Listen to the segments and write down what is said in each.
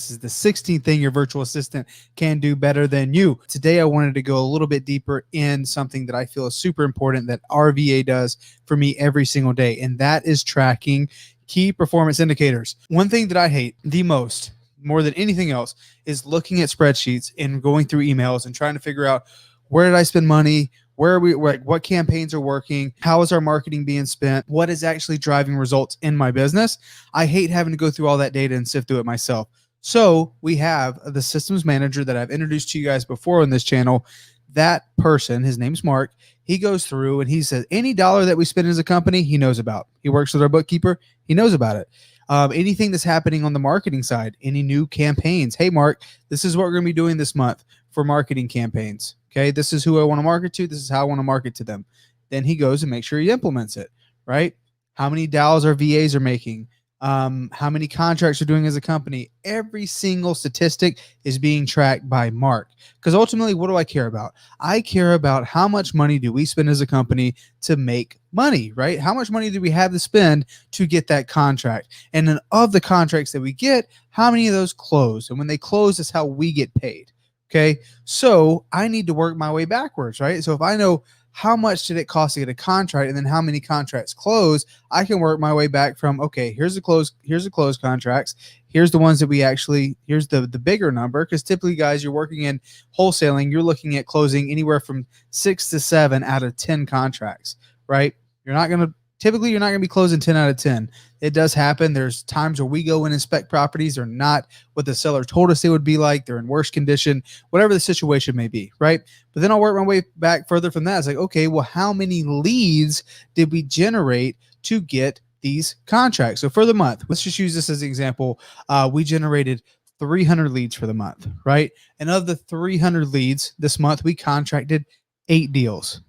This is the 16th thing your virtual assistant can do better than you. Today, I wanted to go a little bit deeper in something that I feel is super important that our VA does for me every single day, and that is tracking key performance indicators. One thing that I hate the most, more than anything else, is looking at spreadsheets and going through emails and trying to figure out where did I spend money? Where are we? Like, what campaigns are working? How is our marketing being spent? What is actually driving results in my business? I hate having to go through all that data and sift through it myself. So we have the systems manager that I've introduced to you guys before on this channel. That person, his name's Mark, he goes through and he says any dollar that we spend as a company, he knows about. He works with our bookkeeper, he knows about it. Anything that's happening on the marketing side, any new campaigns. Hey, Mark, this is what we're going to be doing this month for marketing campaigns. Okay, this is who I want to market to. This is how I want to market to them. Then he goes and makes sure he implements it, right? How many dials our VAs are making, how many contracts are doing as a company. Every single statistic is being tracked by Mark. Because ultimately, what do I care about? I care about how much money do we spend as a company to make money, right? How much money do we have to spend to get that contract? And then of the contracts that we get, how many of those close? And when they close, is how we get paid. Okay. So I need to work my way backwards, right? So if I know how much did it cost to get a contract and then how many contracts close, I can work my way back from, okay, here's the close contracts. Here's the ones that we actually, here's the bigger number. Because typically, guys, you're working in wholesaling, you're looking at closing anywhere from 6 to 7 out of 10 contracts, right? You're not going to be closing 10 out of 10. It does happen. There's times where we go and inspect properties. They're not what the seller told us they would be like. They're in worse condition, whatever the situation may be, right? But then I'll work my way back further from that. It's like, okay, well, how many leads did we generate to get these contracts? So for the month, let's just use this as an example. We generated 300 leads for the month, right? And of the 300 leads this month, we contracted 8 deals.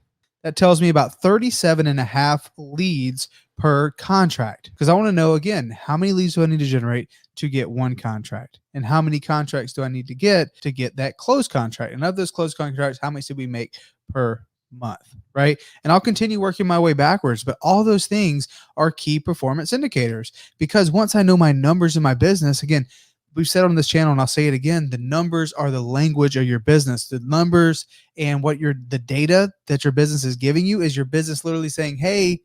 That tells me about 37 and a half leads per contract. Because I want to know, again, how many leads do I need to generate to get one contract? And how many contracts do I need to get that closed contract? And of those closed contracts, how much did we make per month, right? And I'll continue working my way backwards. But all those things are key performance indicators. Because once I know my numbers in my business, again, we've said on this channel, and I'll say it again, the numbers are the language of your business. The numbers and the data that your business is giving you is your business literally saying, hey,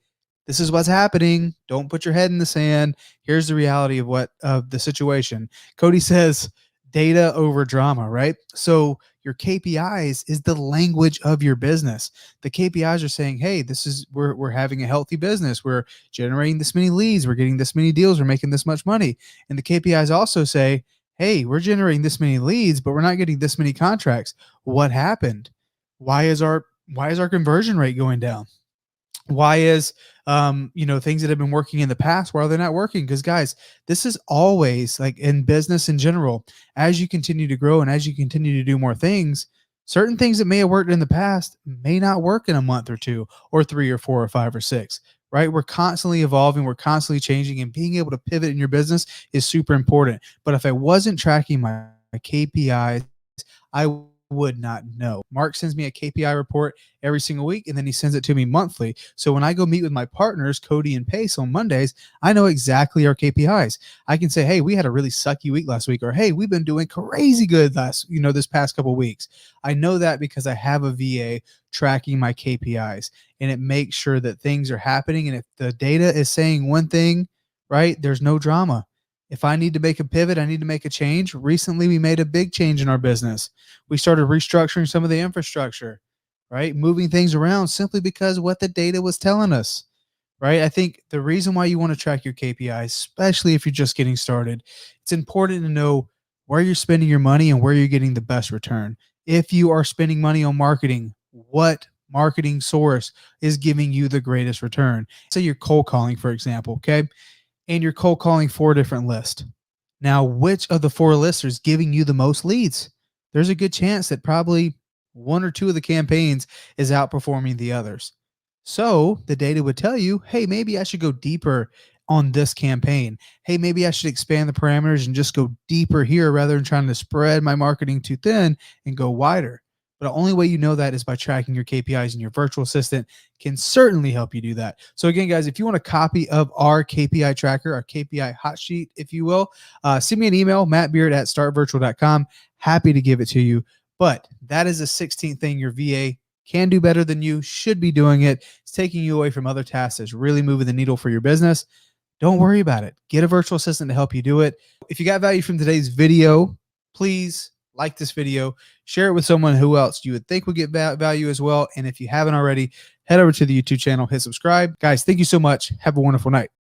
this is what's happening. Don't put your head in the sand. Here's the reality of the situation. Cody says data over drama, right? So your KPIs is the language of your business. The KPIs are saying, hey, we're having a healthy business. We're generating this many leads. We're getting this many deals. We're making this much money. And the KPIs also say, hey, we're generating this many leads, but we're not getting this many contracts. What happened? Why is our conversion rate going down? Why is things that have been working in the past, why are they not working? Because guys, this is always like in business in general, as you continue to grow and as you continue to do more things, certain things that may have worked in the past may not work in a month or 2 or 3 or 4 or 5 or 6, right? We're constantly evolving, we're constantly changing, and being able to pivot in your business is super important. But if I wasn't tracking my KPIs, I would not know. Mark sends me a KPI report every single week, and then he sends it to me monthly. So when I go meet with my partners, Cody and Pace, on Mondays, I know exactly our KPIs. I can say, hey, we had a really sucky week last week, or hey, we've been doing crazy good this past couple of weeks. I know that because I have a VA tracking my KPIs, and it makes sure that things are happening. And if the data is saying one thing, right, there's no drama. If I need to make a pivot, I need to make a change. Recently, we made a big change in our business. We started restructuring some of the infrastructure, right? Moving things around simply because what the data was telling us, right? I think the reason why you want to track your KPIs, especially if you're just getting started, it's important to know where you're spending your money and where you're getting the best return. If you are spending money on marketing, what marketing source is giving you the greatest return? Say you're cold calling, for example, okay? And you're cold calling 4 different lists. Now, which of the 4 lists is giving you the most leads? There's a good chance that probably 1 or 2 of the campaigns is outperforming the others. So the data would tell you, hey, maybe I should go deeper on this campaign. Hey, maybe I should expand the parameters and just go deeper here rather than trying to spread my marketing too thin and go wider. But the only way you know that is by tracking your KPIs, and your virtual assistant can certainly help you do that. So again, guys, if you want a copy of our KPI tracker, our KPI hot sheet, if you will, send me an email, mattbeard@startvirtual.com. Happy to give it to you. But that is the 16th thing your VA can do better than you, should be doing it. It's taking you away from other tasks that's really moving the needle for your business. Don't worry about it. Get a virtual assistant to help you do it. If you got value from today's video, please like this video, share it with someone who else you would think would get value as well. And if you haven't already, head over to the YouTube channel, hit subscribe. Guys, thank you so much. Have a wonderful night.